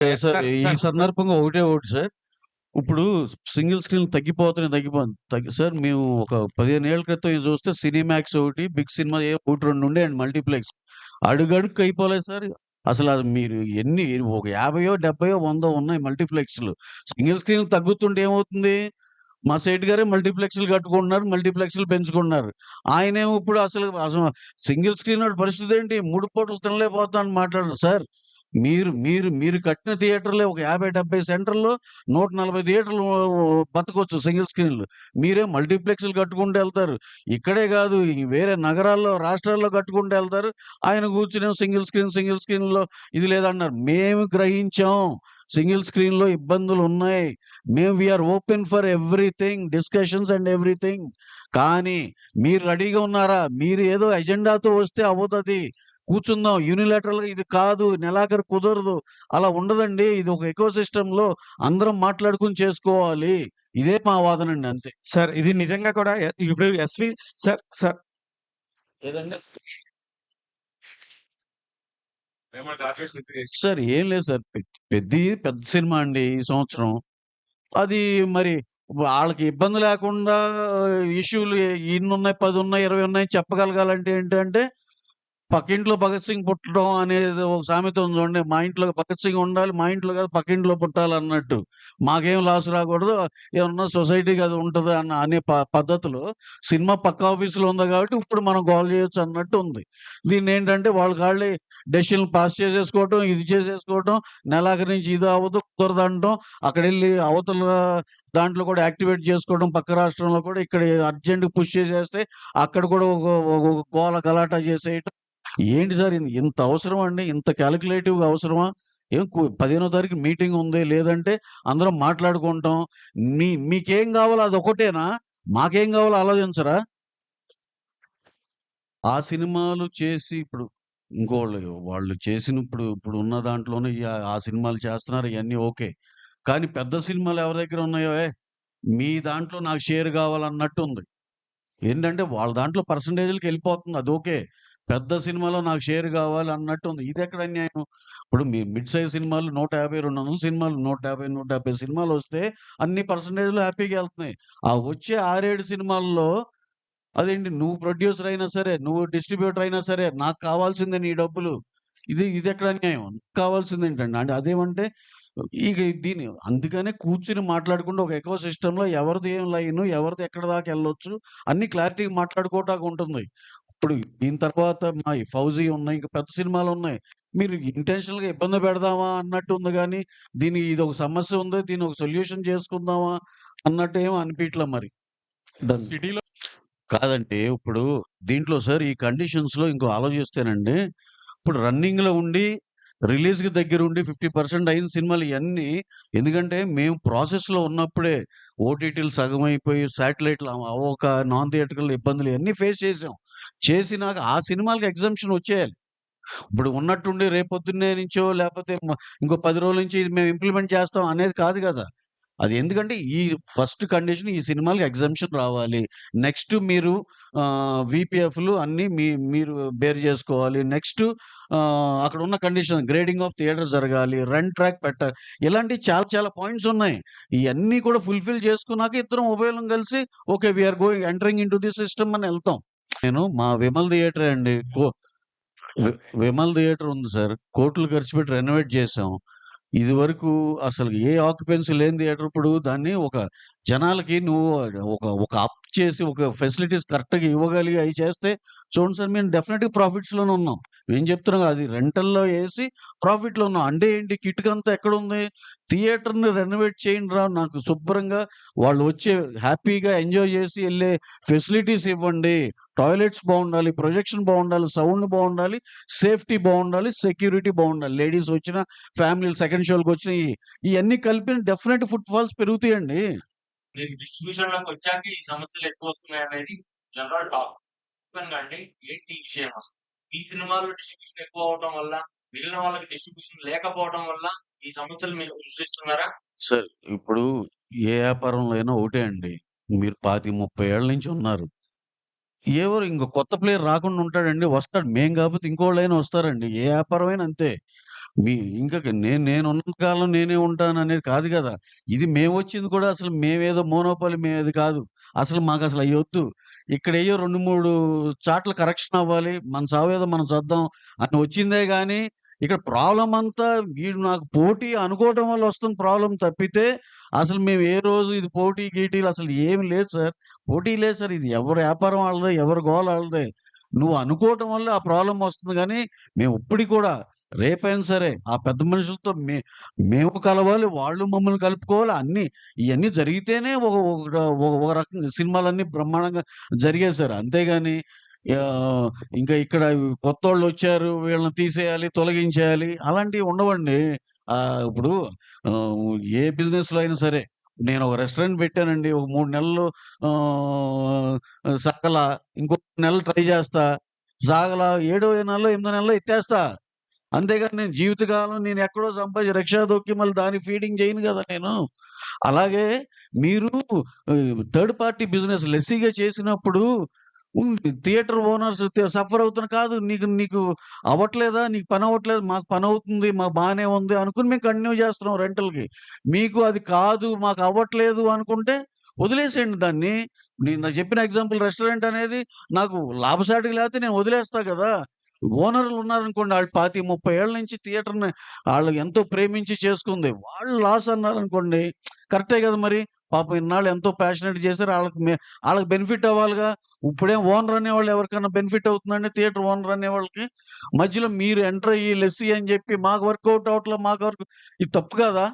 Sir sir, ఈ sir, sir. సందర్భంగా ఒకటి సార్. ఇప్పుడు సింగిల్ స్క్రీన్ తగ్గిపోతున్నాయి. సార్ మేము ఒక 15 ఏళ్ల క్రితం ఇది చూస్తే సినిమాక్స్ ఒకటి, బిగ్ సినిమా ఒకటి 2 ఉండేయండి మల్టీప్లెక్స్. అడుగడుగుకి అయిపోలేదు సార్. అసలు మీరు ఎన్ని ఒక 50, 70, 100 ఉన్నాయి మల్టీప్లెక్స్‌లు. సింగిల్ స్క్రీన్ తగ్గుతుంటే ఏమవుతుంది? మా సేటు గారే మల్టీప్లెక్స్‌లు కట్టుకుంటున్నారు. మల్టీప్లెక్స్‌లు పెంచుకుంటున్నారు. ఆయనేమో ఇప్పుడు అసలు సింగిల్ స్క్రీనోడి పరిస్థితి ఏంటి? 3 పూటలు తినలేకపోతున్నాను మాట్లాడరు సార్. మీరు మీరు మీరు కట్టిన థియేటర్‌లే ఒక 50, 70 సెంటర్‌లో 140 థియేటర్లు బతకొచ్చు సింగిల్ స్క్రీన్‌లు. మీరేం మల్టీప్లెక్స్‌లు కట్టుకుంటూ ఎళ్తారు. ఇక్కడే గాదు వేరే నగరాల్లో, రాష్ట్రాల్లో కట్టుకుంటూ ఎళ్తారు. ఆయన కూర్చొనేమో సింగిల్ స్క్రీన్‌లో ఇది లేదన్నారు. మేము గ్రహించాం. సింగిల్ స్క్రీన్‌లో ఇబ్బందులున్నాయి. We're open for everything. Discussions and everything. కానీ మీరు రెడీగా ఉన్నారా? మీరు ఏదో ఎజెండాతో వస్తే అవ్వదది. కూర్చుందాం. యూనిలాటరల్‌గా ఇది కాదు. నెలాఖరు కుదరదు. అలా ఉండదండి. ఇది ఒక ఎకో సిస్టమ్‌లో అందరం మాట్లాడుకొని చేసుకోవాలి. ఇదే మా వాదనండి అంతే. సార్, ఇది నిజంగా కూడా ఇప్పుడు సార్, సార్. ఏదండి? సార్ ఏం లేదు సార్. పెద్ద సినిమా అండి ఈ సంవత్సరం. అది మరి వాళ్ళకి ఇబ్బంది లేకుండా ఇష్యూలు ఇన్నున్నాయి, 10 ఉన్నాయి, 20 ఉన్నాయి చెప్పగలగాలంటే ఏంటంటే పక్కింట్లో భగత్ సింగ్ పుట్టడం అనేది ఒక సామెత ఉంది చూడండి. మా ఇంట్లో భగత్ సింగ్ ఉండాలి. మా ఇంట్లో కాదు పక్కింట్లో పుట్టాలన్నట్టు. మాకేం లాస్ రాకూడదు. ఏమన్నా సొసైటీకి అది ఉంటది అనే పద్ధతిలో సినిమా పక్క ఆఫీస్‌లో ఉంది కాబట్టి ఇప్పుడు మనం గోల చేయొచ్చు అన్నట్టు ఉంది. దీన్నేంటంటే వాళ్ళకాళ్ళే డెసిషన్‌లు పాస్ చేసేసుకోవటం, ఇది చేసేసుకోవటం, నెలాఖరు నుంచి ఇది అవ్వదు, కుదరదంటం, అక్కడెళ్ళి అవతల దాంట్లో కూడా యాక్టివేట్ చేసుకోవడం పక్క రాష్ట్రంలో కూడా ఇక్కడ అర్జెంట్‌గా పుష్ చేసేస్తే అక్కడ కూడా ఒక ఒక గోల గలాటా చేసేయటం. ఏంటి సార్ ఇంత అవసరమా అండి? ఇంత కాలిక్యులేటివ్‌గా అవసరమా? 15వ తారీఖు మీటింగ్ ఉంది. లేదంటే అందరం మాట్లాడుకుంటాం. మీకేం కావాలో అదొక్కటేనా? మాకేం కావాలో ఆలోచించరా? ఆ సినిమాలు చేసి ఇప్పుడు వాళ్ళు ఇప్పుడున్న దాంట్లోనే ఆ సినిమాలు చేస్తున్నారు ఇయన్నీ ఓకే. కానీ పెద్ద సినిమాలు ఎవరి దగ్గర ఉన్నాయో మీ దాంట్లో నాకు షేర్ కావాలన్నట్టుంది. ఏంటంటే వాళ్ళ దాంట్లో పర్సెంటేజ్‌లకెళ్ళిపోతుంది. అదోకే. పెద్ద సినిమాలో నాకు షేర్ గావాలి అన్నట్టుంది. ఇదెక్కడ అన్యాయం? ఇప్పుడు మీ మిడ్ సైజ్ సినిమాలు 150, 200 సినిమాలు 150, 170 సినిమాలొస్తే అన్ని పర్సెంటేజ్‌లు హ్యాపీగా ఎళ్తున్నాయి. ఆ వచ్చే 6, 7 సినిమాల్లో అదేంటి నువ్వు ప్రొడ్యూసర్ అయినా సరే, నువ్వు డిస్ట్రిబ్యూటర్ అయినా సరే, నాకు కావాల్సిందే నీ డబ్బులు. ఇదెక్కడ అన్యాయం? కావాల్సిందేంటండి? అంటే అదేమంటే ఇక అందుకనే కూర్చొని మాట్లాడుకుంటూ ఒక ఎకో సిస్టమ్‌లో ఎవరిది ఏం లైను, ఎవరిది ఎక్కడి దాకా ఎళ్ళొచ్చు అన్నీ క్లారిటీగా మాట్లాడుకోవటానికి ఉంటుంది. ఇప్పుడు దీని తర్వాత మా ఈ 'ఫౌజీ' ఉన్నాయి. ఇంకా పెద్ద సినిమాలున్నాయి. మీరు ఇంటెన్షనల్‌గా ఇబ్బంది పెడదామా అన్నట్టుంది గానీ, ఇదొక సమస్య ఉంది. దీన్ని ఒక సొల్యూషన్ చేసుకుందామా అన్నట్టు ఏమి అనిపియట్లా మరి. డన్. సిటీలో కాదండి. ఇప్పుడు దీంట్లో సార్ ఈ కండిషన్స్‌లో ఇంకో ఆలోచిస్తేనండి, ఇప్పుడు రన్నింగ్‌లో ఉండి, రిలీజ్‌కి దగ్గరుండి 50% అయిన సినిమాలు ఇయన్నీ ఎందుకంటే మేము ప్రాసెస్‌లో ఉన్నప్పుడే ఓటీటీలు సగమైపోయి, శాటిలైట్‌లు అవ్వక, నాన్ థియేట్రికల్ ఇబ్బందులు ఇయన్నీ ఫేస్ చేసాం. చేసినాక ఆ సినిమాలకి ఎగ్జంప్షన్ వచ్చేయాలి. ఇప్పుడు ఉన్నట్టుండి రేపొద్దున్నే నుంచో లేపోతే ఇంకో 10 రోజుల నుంచి ఇది మేము ఇంప్లిమెంట్ చేస్తాం అనేది కాదు గదా! అది ఎందుకంటే ఈ ఫస్ట్ కండిషన్ ఈ సినిమాలకి ఎగ్జంప్షన్ రావాలి. నెక్స్ట్ మీరు వీపీఎఫ్‌లు అన్నీ మీరు బేర్ జేసుకోవాలి. నెక్స్ట్ అక్కడున్న కండిషన్ గ్రేడింగ్ ఆఫ్ థియేటర్ జరగాలి. రన్ ట్రాక్ పెట్టాలి. ఇలాంటివి చాలా చాలా పాయింట్స్ ఉన్నాయి. ఇయన్నీ కూడా ఫుల్‌ఫిల్ చేసుకున్నాక ఇద్దరం ఉభయులం కలిసి okay. We are entering into the system అని ఎళ్తాం. నేను మా విమల్ థియేటరే అండి. వి విమల్ థియేటర్ ఉంది సార్. కోట్లు ఖర్చు పెట్టి రెనోవేట్ చేశాం. ఇదివరకు అసలు ఏ ఆక్యుపెన్సీ లేని థియేటర్ ఇప్పుడు దాన్ని ఒక జనాలకి నువ్వు ఒక అప్ చేసి ఒక ఫెసిలిటీస్ కరెక్ట్‌గా ఇవ్వగలిగి అయి చేస్తే చూడండి సార్ మేము డెఫినిట్‌గా ప్రాఫిట్స్‌లోనే ఉన్నాం. మేము చెప్తున్నాం అది రెంటల్‌లో ఏసి ప్రాఫిట్‌లో ఉన్నాం. అంటే ఏంటి కిటుకంతా ఎక్కడుంది? థియేటర్‌ని రెనోవేట్ చేయండిరా నాకు శుభ్రంగా వాళ్ళు వచ్చి హ్యాపీగా ఎంజాయ్ చేసి ఎళ్ళే ఫెసిలిటీస్ ఇవ్వండి. టాయిలెట్స్ బావుండాలి, ప్రొజెక్షన్ బావుండాలి, సౌండ్ బావుండాలి, సేఫ్టీ బావుండాలి, సెక్యూరిటీ బావుండాలి. లేడీస్ వచ్చినా, ఫ్యామిలీలు సెకండ్ షోలకొచ్చినా ఇయన్నీ కలిపి డెఫినెట్ ఫుట్ ఫాల్స్ పెరుగుతాయండి. మీకు డిస్ట్రిబ్యూషన్‌లోకొచ్చాక ఈ సమస్యలు ఎక్కువొస్తున్నాయనేది జనరల్ టాక్. ఓపెన్‌గా అండి ఏంటి ఈ విషయం అసలు? ఈ సినిమాలో డిస్ట్రిబ్యూషన్ ఎక్కువ అవ్వటం వల్ల, మిగిలిన వాళ్ళకి డిస్ట్రిబ్యూషన్ లేకపోవడం వల్ల ఈ సమస్యలు మీరు సృష్టిస్తున్నారా? సార్ ఇప్పుడు ఏ వ్యాపారంలో అయినా ఒకటే అండి. మీరు 25, 30 ఏళ్ల నుంచి ఉన్నారు. ఎవరు ఇంక కొత్త ప్లేయర్ రాకుండా ఉంటాడండి. వస్తాడు. మేము కాపోతే ఇంకోళ్ళైనా వస్తారండి. ఏ వ్యాపారమైనా అంతే. మీ ఇంకా నేనున్నంత కాలం నేనే ఉంటాననేది కాదు గదా! ఇది మేమొచ్చింది కూడా అసలు మేమేదో మోనోపోలి మేమేది కాదు. అసలు మాకసలు అయ్యొద్దు. ఇక్కడెయ్యో 2, 3 చాట్ల కరెక్షన్ అవ్వాలి. మన చావేదో మనం చద్దాం అని వచ్చిందే గానీ, ఇక్కడ ప్రాబ్లమ్ అంతా వీడు నాకు పోటీ అనుకోవటం వల్ల వస్తున్న ప్రాబ్లమ్ తప్పితే, అసలు మేము ఏ రోజు ఇది పోటీ, గీటీలు అసలు ఏమి లేదు సార్. పోటీ లేదు సార్. ఇది ఎవరి వ్యాపారం ఆళ్ళదే, ఎవరి గోల ఆళ్ళదే. నువ్వు అనుకోవటం వల్ల ఆ ప్రాబ్లమ్ వస్తుంది గానీ, మేము ఇప్పటికి కూడా రేపైనా సరే ఆ పెద్ద మనుషులతో మేము కలవాలి, వాళ్ళు మమ్మల్ని కలుపుకోవాలి. ఇయన్నీ జరిగితేనే ఒక రకంగా సినిమాలన్నీ బ్రహ్మాండంగా జరిగాయి సార్. అంతేగాని ఆహ్, ఇంకా ఇక్కడ కొత్తోళ్ళొచ్చారు, వీళ్ళని తీసేయాలి, తొలగించేయాలి అలాంటివి ఉండవండి. ఇప్పుడు ఏ బిజినెస్‌లో అయినా సరే నేనొక రెస్టారెంట్ పెట్టానండి. ఒక 3 నెలలు ఆహ్, సాగలా. ఇంకో నెలలు ట్రై చేస్తా. సాగలా. ఏడో నెలలో, ఎనిమిదో నెలలో ఎత్తేస్తా. అంతేగాని నేను జీవితకాలం నేనెక్కడో సంపాదించి రిక్షా తొక్కి మళ్ళీ దానికి ఫీడింగ్ చేయను గదా నేను. అలాగే మీరు థర్డ్ పార్టీ బిజినెస్ లెస్సీగా చేసినప్పుడు హ్మ్. థియేటర్ ఓనర్స్ సఫర్ అవుతున్న కాదు. నీకు నీకు అవ్వట్లేదా? నీకు పనవ్వట్లేదు. మాకు పనవుతుంది. మాకు బానే ఉంది అనుకుని మేము కంటిన్యూ చేస్తున్నాం రెంటల్‌కి. మీకు అది కాదు, మాకు అవ్వట్లేదు అనుకుంటే వదిలేసేయండి దాన్ని. నేను ఇందాక చెప్పిన ఎగ్జాంపుల్ రెస్టారెంట్ అనేది నాకు లాభసాటిగా లేకపోతే నేను వదిలేస్తా గదా! ఓనర్‌లు ఉన్నారనుకోండి ఆళ్ళు 25, 30 ఏళ్ల నుంచి థియేటర్‌ని ఆళ్ళు ఎంతో ప్రేమించి చేసుకుంది. వాళ్ళు లాస్ అన్నారనుకోండి కరెక్టే గదా మరి. పాపం ఇన్నాళ్ళు ఎంతో ప్యాషనేట్‌గా చేసారు. ఆళ్ళకి బెనిఫిట్ అవ్వాలిగా. ఇప్పుడేం ఓనర్ అనేవాళ్ళు ఎవరికైనా బెనిఫిట్ అవుతుందండి థియేటర్ ఓనర్ అనేవాళ్ళకి? మధ్యలో మీరు ఎంటర్ అయ్యి లెస్సీ అని జెప్పి మాకు వర్కౌట్ అవ్వట్లే, మాకు వర్క్ ఇది తప్పు కాదా?